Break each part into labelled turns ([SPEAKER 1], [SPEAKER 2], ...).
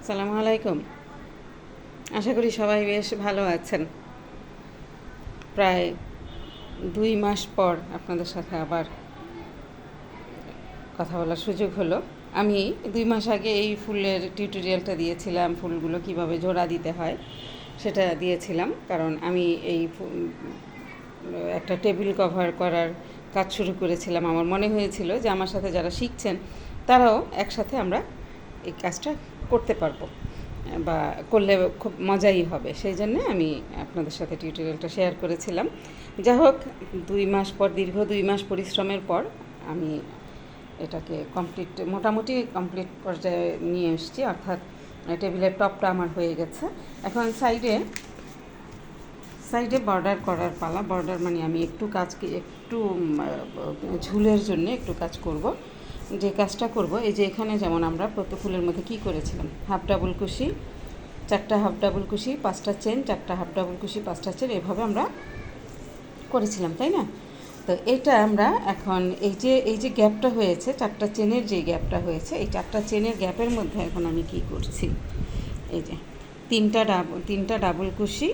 [SPEAKER 1] আসসালামু আলাইকুম। আশা করি সবাই বেশ ভালো আছেন। প্রায় 2 মাস পর আপনাদের সাথে আবার কথা বলার সুযোগ হলো। আমি 2 মাস আগে এই ফুলের টিউটোরিয়ালটা দিয়েছিলাম, ফুলগুলো কিভাবে জোড়া দিতে হয় সেটা দিয়েছিলাম। কারণ আমি এই একটা টেবিল কভার করার কাজ শুরু করেছিলাম। আমার মনে হয়েছিল যে আমার সাথে যারা শিখছেন তারাও একসাথে আমরা এই কাজটা করতে পারবো বা করলে খুব মজাই হবে। সেই জন্যে আমি আপনাদের সাথে টিউটোরিয়ালটা শেয়ার করেছিলাম। যা হোক, 2 মাস পর, দীর্ঘ 2 মাস পরিশ্রমের পর আমি এটাকে মোটামুটি কমপ্লিট পর্যায়ে নিয়ে এসেছি। অর্থাৎ টেবিলের টপটা আমার হয়ে গেছে। এখন সাইডে বর্ডার করার পালা। বর্ডার মানে আমি একটু ঝুলের জন্য একটু কাজ করব। যে কাজটা করব, এই যে এখানে যেমন আমরা প্রত্যেক ফুলের মধ্যে কী করেছিলাম, হাফ ডাবল কুশি, 4টা হাফ ডাবল কুশি, 5টা চেন, 4টা হাফ ডাবল কুশি, 5টা চেন, এভাবে আমরা করেছিলাম, তাই না? তো এটা আমরা এখন এই যে গ্যাপটা হয়েছে, 4টা চেনের যে গ্যাপটা হয়েছে, এই 4টা চেনের গ্যাপের মধ্যে এখন আমি কি করছি, এই যে 3টা ডাবল কুশি,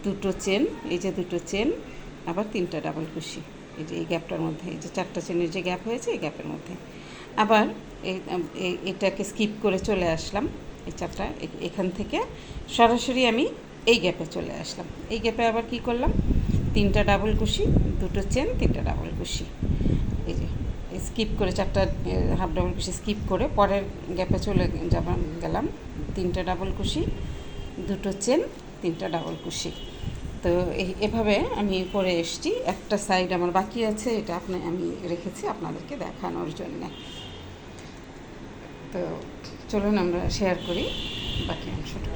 [SPEAKER 1] 2টো চেন, এই যে 2টো চেন, আবার 3টা ডাবল কুশি, এই যে এই গ্যাপটার মধ্যে, এই যে 4টা চেনের যে গ্যাপ হয়েছে এই গ্যাপের মধ্যে আবার এটাকে স্কিপ করে চলে আসলাম। এই 4টা এখান থেকে সরাসরি আমি এই গ্যাপে চলে আসলাম। এই গ্যাপে আবার কি করলাম, 3টা ডাবল কুশি, 2টো চেন, 3টা ডাবল কুশি, এই যে স্কিপ করে 4টা হাফ ডাবল কুশি স্কিপ করে পরের গ্যাপে চলে গেলাম, 3টা ডাবল কুশি, 2টো চেন, 3টা ডাবল কুশি। তো এভাবে আমি করে এসেছি। একটা সাইড আমার বাকি আছে, এটা আমি রেখেছি আপনাদেরকে দেখানোর জন্যে। তো চলুন আমরা শেয়ার করি বাকি অংশটা।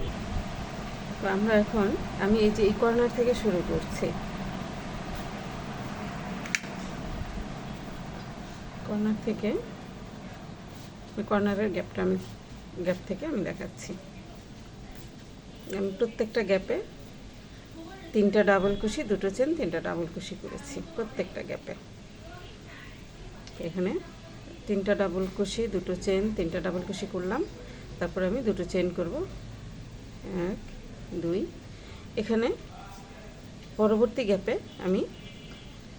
[SPEAKER 1] তো আমি এই যে এই কর্নার থেকে শুরু করছি। কর্নার থেকে কর্নারের গ্যাপ থেকে আমি দেখাচ্ছি। আমি প্রত্যেকটা গ্যাপে 3টা ডাবল কুশি, 2টো চেন, 3টা ডাবল কুশি করেছি প্রত্যেকটা গ্যাপে। এখানে 3টা ডাবল কুশি, 2টো চেন, 3টা ডাবল কুশি করলাম। তারপরে আমি 2টো চেন করব, 1 2। এখানে পরবর্তী গ্যাপে আমি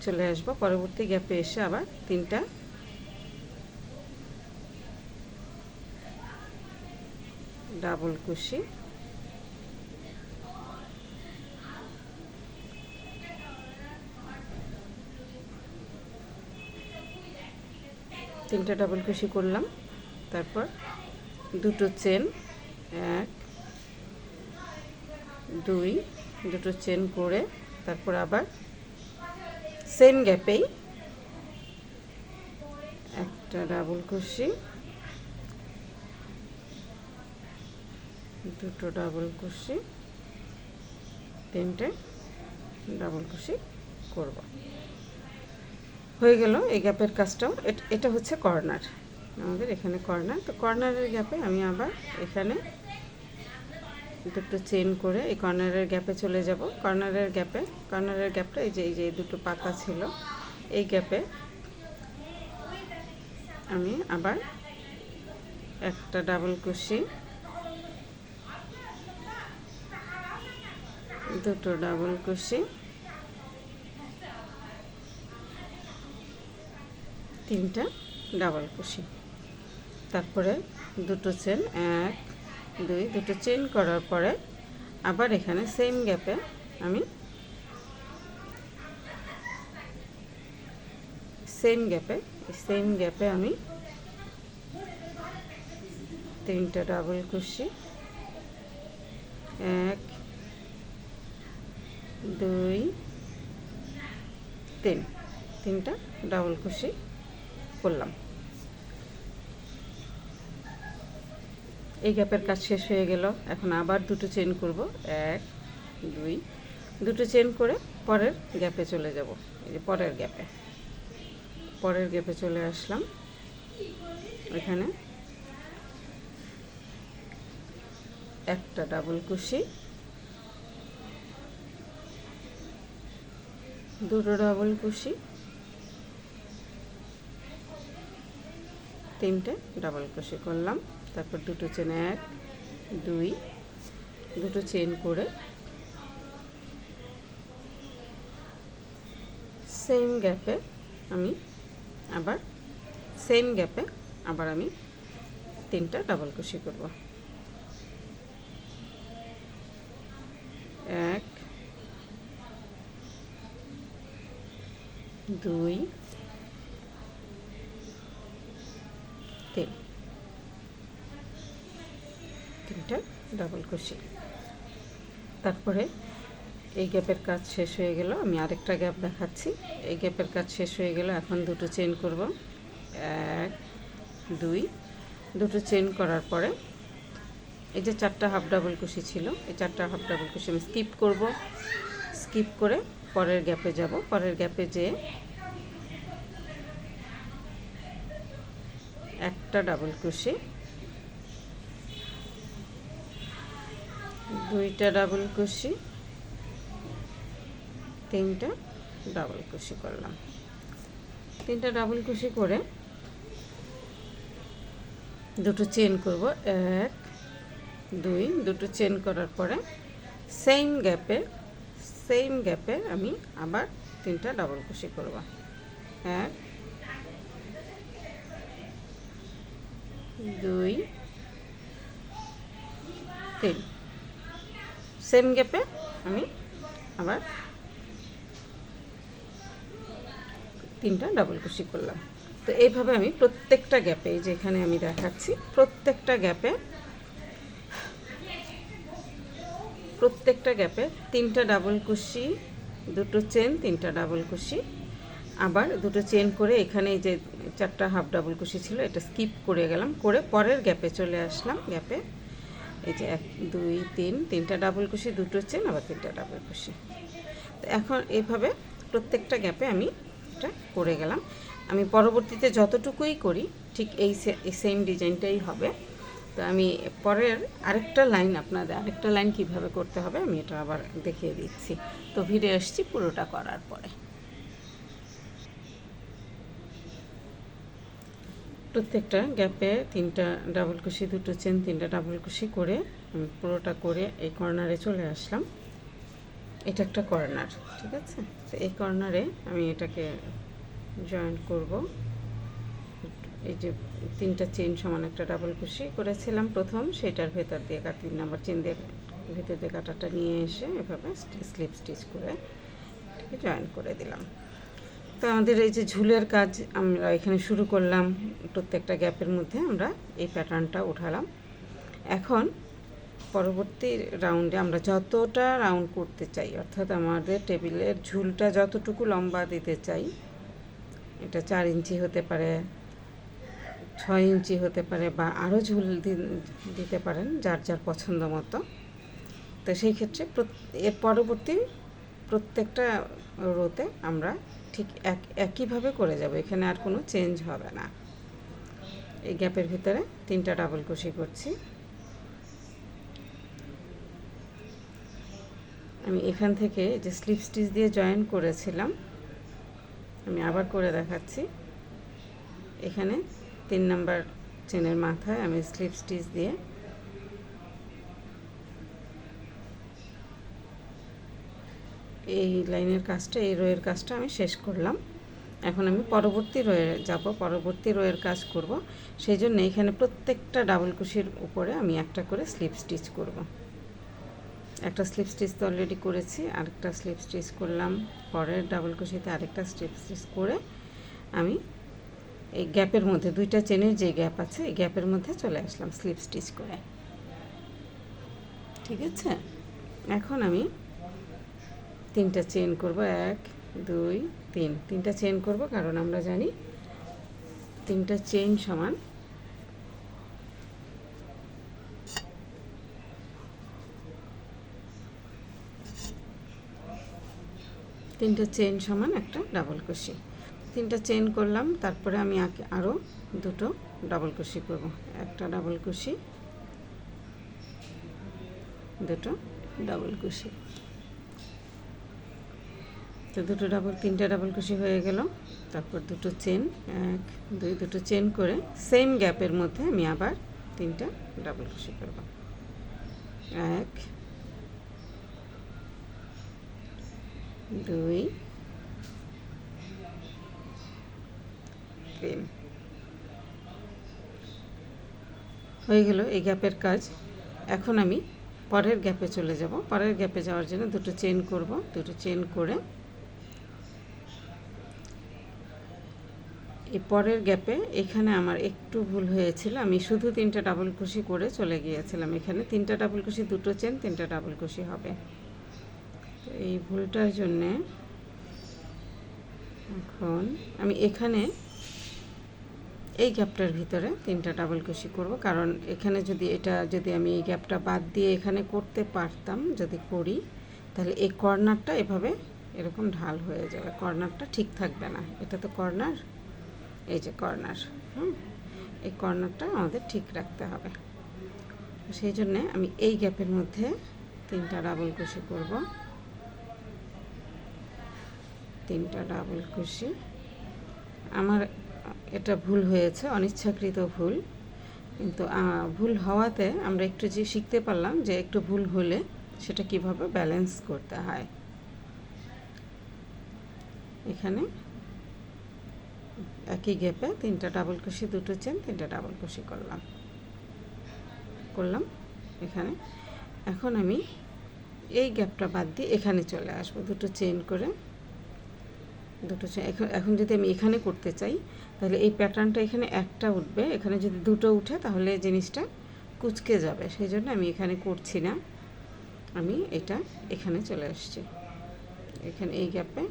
[SPEAKER 1] চলে আসব। পরবর্তী গ্যাপে এসে আবার 3টা ডাবল কুশি, 3টা ডাবল কুশি করলাম। তারপর 2টো চেন, 1 2, 2টো চেন করে তারপর আবার সেম গ্যাপেই একটা ডাবল কুশি, 2টো ডাবল কুশি, 3টে ডাবল কুশি করব। হয়ে গেল এই গ্যাপের কাজটাও। এটা হচ্ছে কর্নার, আমাদের এখানে কর্নার। তো কর্নারের গ্যাপে আমি আবার এখানে 2টো চেন করে এই কর্নারের গ্যাপে চলে যাব। কর্নারের গ্যাপটা এই যে 2টো পাতা ছিল, এই গ্যাপে আমি আবার একটা ডাবল কুশি, 2টো ডাবল কুশি, 3টা ডাবল কুশি, তারপরে 2টো চেন, 1 2, 2টো চেন করার পরে আবার এখানে সেম গ্যাপে আমি সেম গ্যাপে আমি 3টা ডাবল কুশি, 1 2 3, 3টা ডাবল কুশি করলাম। এই গ্যাপের কাজ শেষ হয়ে গেল। এখন আবার 2টো চেন করব, 1 2, 2টো চেন করে পরের গ্যাপে চলে যাব। এই যে পরের গ্যাপে চলে আসলাম। এখানে একটা ডাবল কুশি, 2টো ডাবল কুশি, 3টে ডাবল কুশি করলাম। তারপর দুটো চেন, 1 2, দুটো চেন করে সেম গ্যাপে আমি আবার আমি 3টা ডাবল কুশি করব। 1 2 3, 3টা ডাবল কুশি। তারপরে এই গ্যাপের কাজ শেষ হয়ে গেল, আমি আরেকটা গ্যাপ দেখাচ্ছি। এই গ্যাপের কাজ শেষ হয়ে গেল, এখন দুটো চেন করব। 1 2, দুটো চেন করার পরে এই যে 4টা হাফ ডাবল কুশি ছিল, এই 4টা হাফ ডাবল কুশি আমি স্কিপ করে পরের গ্যাপে যাব। পরের গ্যাপে যেয়ে একটা ডাবল কুশি, 2টা ডাবল কুশি, 3টা ডাবল কুশি করলাম। 3টা ডাবল কুশি করে দুটো চেন করব। 1 2, দুটো চেন করার পরে সেম গ্যাপে আমি আবার 3টা ডাবল কুশি করব। 1 2 3, সেম গ্যাপে আমি আবার 3টা ডাবল কুশি করলাম। তো এইভাবে আমি প্রত্যেকটা গ্যাপে, এই যে এখানে আমি দেখাচ্ছি, প্রত্যেকটা গ্যাপে 3টা ডাবল কুশি, দুটো চেন, 3টা ডাবল কুশি, আবার দুটো চেন করে এখানে এই যে 4টা হাফ ডাবল কুশি ছিল এটা স্কিপ করে গেলাম, করে পরের গ্যাপে চলে আসলাম। গ্যাপে এই যে 1 2 3, 3টা ডাবল কুশি, দুটো চেন, আবার 3টা ডাবল কুশি। তো এখন এইভাবে প্রত্যেকটা গ্যাপে আমি এটা করে গেলাম। আমি পরবর্তীতে যতটুকুই করি ঠিক এই সেম ডিজাইনটাই হবে। তো আমি পরের আরেকটা লাইন কিভাবে করতে হবে আমি এটা আবার দেখিয়ে দিচ্ছি। তো ফিরে আসছি পুরোটা করার পরে। প্রত্যেকটা গ্যাপে 3টা ডাবল কুশি, দুটো চেন, 3টা ডাবল কুশি করে আমি পুরোটা করে এই কর্নারে চলে আসলাম। এটা একটা কর্নার, ঠিক আছে। তো এই কর্নারে আমি এটাকে জয়েন করব। এই যে 3টা চেন সমান একটা ডাবল কুশি করেছিলাম প্রথম, সেটার ভেতর দিয়ে 3 নাম্বার চেন দিয়ে ভেতর দিয়ে কাঁটাটা নিয়ে এসে এভাবে স্লিপ স্টিচ করে এটাকে জয়েন করে দিলাম। তো আমাদের এই যে ঝুলের কাজ আমরা এখানে শুরু করলাম, প্রত্যেকটা গ্যাপের মধ্যে আমরা এই প্যাটার্নটা উঠালাম। এখন পরবর্তী রাউন্ডে আমরা যতটা রাউন্ড করতে চাই, অর্থাৎ আমাদের টেবিলের ঝুলটা যতটুকু লম্বা দিতে চাই, এটা 4 ইঞ্চি হতে পারে, 6 ইঞ্চি হতে পারে, বা আরও ঝুল দিতে পারেন যার যার পছন্দ মতো। তো সেই ক্ষেত্রে এর পরবর্তী প্রত্যেকটা রোতে আমরা ঠিক একইভাবে করে যাব, এখানে আর কোনো চেঞ্জ হবে না। এই গ্যাপের ভিতরে 3টা ডাবল কুশি করছি। আমি এখান থেকে যে স্লিপ স্টিচ দিয়ে জয়েন করেছিলাম আমি আবার করে দেখাচ্ছি। এখানে 3 নাম্বার চেনের মাথায় আমি স্লিপ স্টিচ দিয়ে এই লাইনের কাজটা, এই রোয়ের কাজটা আমি শেষ করলাম। এখন আমি পরবর্তী রোয়ে যাব, পরবর্তী রোয়ের কাজ করব। সেই জন্য এখানে প্রত্যেকটা ডাবল কুশির উপরে আমি একটা করে স্লিপ স্টিচ করব। একটা স্লিপ স্টিচ তো অলরেডি করেছি, আরেকটা স্লিপ স্টিচ করলাম, পরের ডাবল কুশিতে আরেকটা স্লিপ স্টিচ করে আমি এই গ্যাপের মধ্যে 2টা চেনের যে গ্যাপ আছে এই গ্যাপের মধ্যে চলে আসলাম স্লিপ স্টিচ করে, ঠিক আছে। এখন আমি 3টা চেন করব, 1 2 3, 3টা চেন করব, কারণ আমরা জানি 3টা চেন সমান 3টা চেন সমান একটা ডাবল কুশি। 3টা চেন করলাম, তারপরে আমি আরও দুটো ডাবল কুশি করব। একটা ডাবল কুশি, দুটো ডাবল কুশি। তো 3টা ডাবল কুশি হয়ে গেল। তারপর দুটো চেন, 1 2, দুটো চেন করে সেম গ্যাপের মধ্যে আমি আবার তিনটা ডাবল কুশি করব। 1 2 3 হয়ে গেল এই গ্যাপের কাজ। এখন আমি পরের গ্যাপে চলে যাব। পরের গ্যাপে যাওয়ার জন্য দুটো চেন করব। দুটো চেন করে এই পরের গ্যাপে এখানে আমার একটু ভুল হয়েছিল, আমি শুধু তিনটা ডাবল কুশি করে চলে গিয়েছিলাম। এখানে তিনটা ডাবল কুশি, দুটো চেন, তিনটা ডাবল কুশি হবে। তো এই ভুলটার জন্যে এখন আমি এখানে এই গ্যাপটার ভিতরে তিনটা ডাবল কুশি করব, কারণ এখানে যদি আমি এই গ্যাপটা বাদ দিয়ে এখানে করতে পারতাম, যদি করি তাহলে এই কর্নারটা এভাবে এরকম ঢাল হয়ে যাবে, কর্নারটা ঠিক থাকবে না। এটা তো কর্নার, এই যে কর্নার, এই কর্নারটা আমাদের ঠিক রাখতে হবে। সেই জন্যে আমি এই গ্যাপের মধ্যে তিনটা ডাবল কুশি করব। তিনটা ডাবল কুশি। আমার এটা ভুল হয়েছে, অনিচ্ছাকৃত ভুল, কিন্তু ভুল হওয়াতে আমরা একটু যে শিখতে পারলাম যে একটু ভুল হলে সেটা কিভাবে ব্যালেন্স করতে হয়। এখানে একই গ্যাপে তিনটা ডাবল কুশি, দুটো চেন, তিনটা ডাবল কুশি করলাম এখানে। এখন আমি এই গ্যাপটা বাদ দিয়ে এখানে চলে আসব, দুটো চেন করে, দুটো চেন। এখন যদি আমি এখানে করতে চাই তাহলে এই প্যাটার্নটা এখানে একটা উঠবে, এখানে যদি দুটো উঠে তাহলে জিনিসটা কুচকে যাবে। সেই জন্য আমি এখানে করছি না, আমি এটা এখানে চলে আসছি। এখানে এই গ্যাপে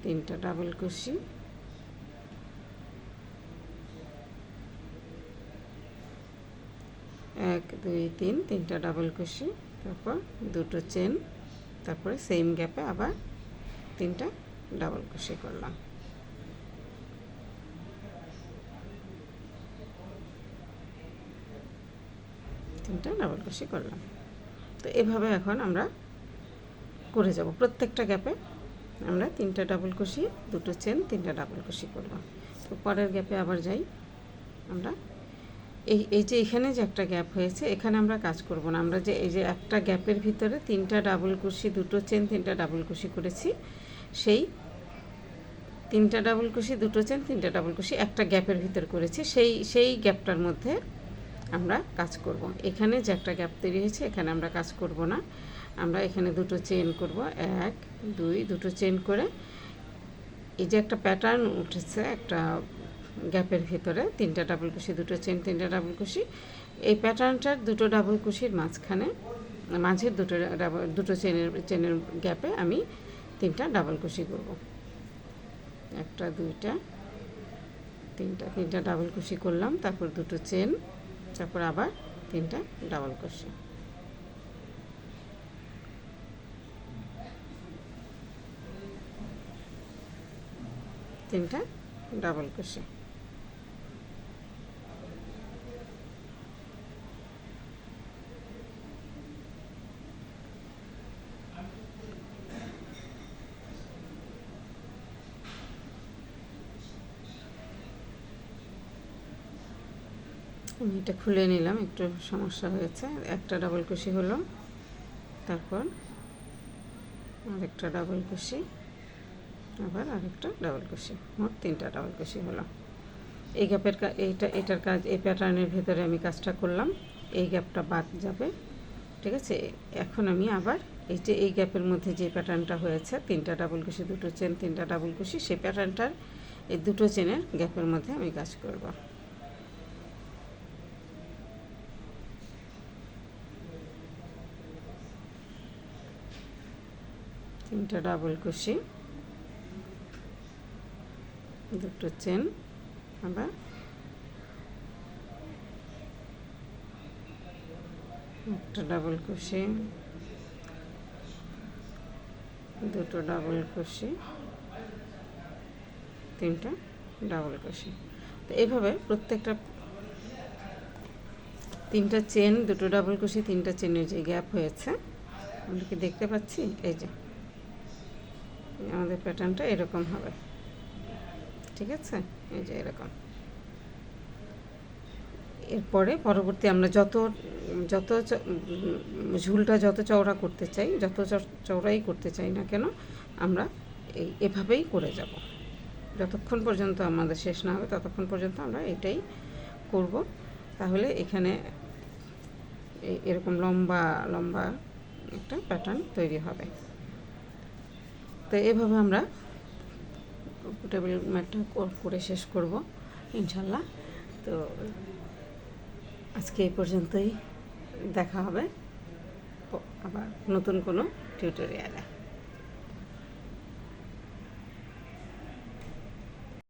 [SPEAKER 1] তিনটা ডাবল কুশি, এক দুই তিন, তিনটা ডাবল কুশি, তারপর দুটো চেন, তারপরে সেম গ্যাপে আবার তিনটা ডাবল কুশি করলাম। তিনটা ডাবল কুশি করলাম। তো এভাবে এখন আমরা করে যাব। প্রত্যেকটা গ্যাপে আমরা তিনটা ডাবল কুশি, দুটো চেন, তিনটা ডাবল কুশি করলাম। তো পরের গ্যাপে আবার যাই। আমরা এই যে এখানে যে একটা গ্যাপ হয়েছে, এখানে আমরা কাজ করব না। আমরা যে এই যে একটা গ্যাপের ভিতরে তিনটা ডাবল কুশি, দুটো চেন, তিনটা ডাবল কুশি করেছি, সেই তিনটা ডাবল কুশি, দুটো চেন, তিনটা ডাবল কুশি একটা গ্যাপের ভিতর করেছি, সেই গ্যাপটার মধ্যে আমরা কাজ করব। এখানে যে একটা গ্যাপ তৈরি হয়েছে এখানে আমরা কাজ করব না, আমরা এখানে দুটো চেন করব। 1 2, দুটো চেন করে এই যে একটা প্যাটার্ন উঠেছে একটা গ্যাপের ভিতরে, তিনটা ডাবল কুশি, দুটো চেন, তিনটা ডাবল কুশি, এই প্যাটার্নটার দুটো ডাবল কুশির মাঝখানে, মাঝের দুটো চেনের গ্যাপে আমি তিনটা ডাবল কুশি করব। একটা, দুইটা, তিনটা ডাবল কুশি করলাম, তারপর দুটো চেন, তারপর আবার তিনটা ডাবল কুশি। তিনটা ডাবল কুশি। আমি এটা খুলে নিলাম, একটু সমস্যা হয়েছে। একটা ডাবল কুশি হলো, তারপর আরেকটা ডাবল কুশি, আবার আরেকটা ডাবল কুশি, মোট তিনটা ডাবল কুশি হলো। এই গ্যাপের এটার কাজ, এই প্যাটার্নের ভেতরে আমি কাজটা করলাম, এই গ্যাপটা বাদ যাবে। ঠিক আছে, এখন আমি আবার এই যে এই গ্যাপের মধ্যে যে প্যাটার্নটা হয়েছে, তিনটা ডাবল কুশি, দুটো চেন, তিনটা ডাবল কুশি, সেই প্যাটার্নটার এই দুটো চেনের গ্যাপের মধ্যে আমি কাজ করব। তিনটা ডাবল কুশি, দুটো চেন, আবার একটা ডাবল কুশি, দুটো ডাবল কুশি, তিনটা ডাবল কুশি। তো এইভাবে প্রত্যেকটা তিনটা চেন, দুটো ডাবল কুশি, তিনটা চেনের যে গ্যাপ হয়েছে আমরা কি দেখতে পাচ্ছি, এই যে আমাদের প্যাটার্নটা এরকম হবে। ঠিক আছে, এই যে এরকম। এরপরে পরবর্তী আমরা যত যত ঝুলটা যত চওড়া করতে চাই, যত চওড়াই করতে চাই না কেন, আমরা এভাবেই করে যাব। যতক্ষণ পর্যন্ত আমাদের শেষ না হবে ততক্ষণ পর্যন্ত আমরা এটাই করব। তাহলে এখানে এরকম লম্বা লম্বা একটা প্যাটার্ন তৈরি হবে। তো এভাবে আমরা টেবিল ম্যাটটা করে শেষ করব ইনশাল্লাহ। তো আজকে এই পর্যন্তই, দেখা হবে আবার নতুন কোনো টিউটোরিয়ালে।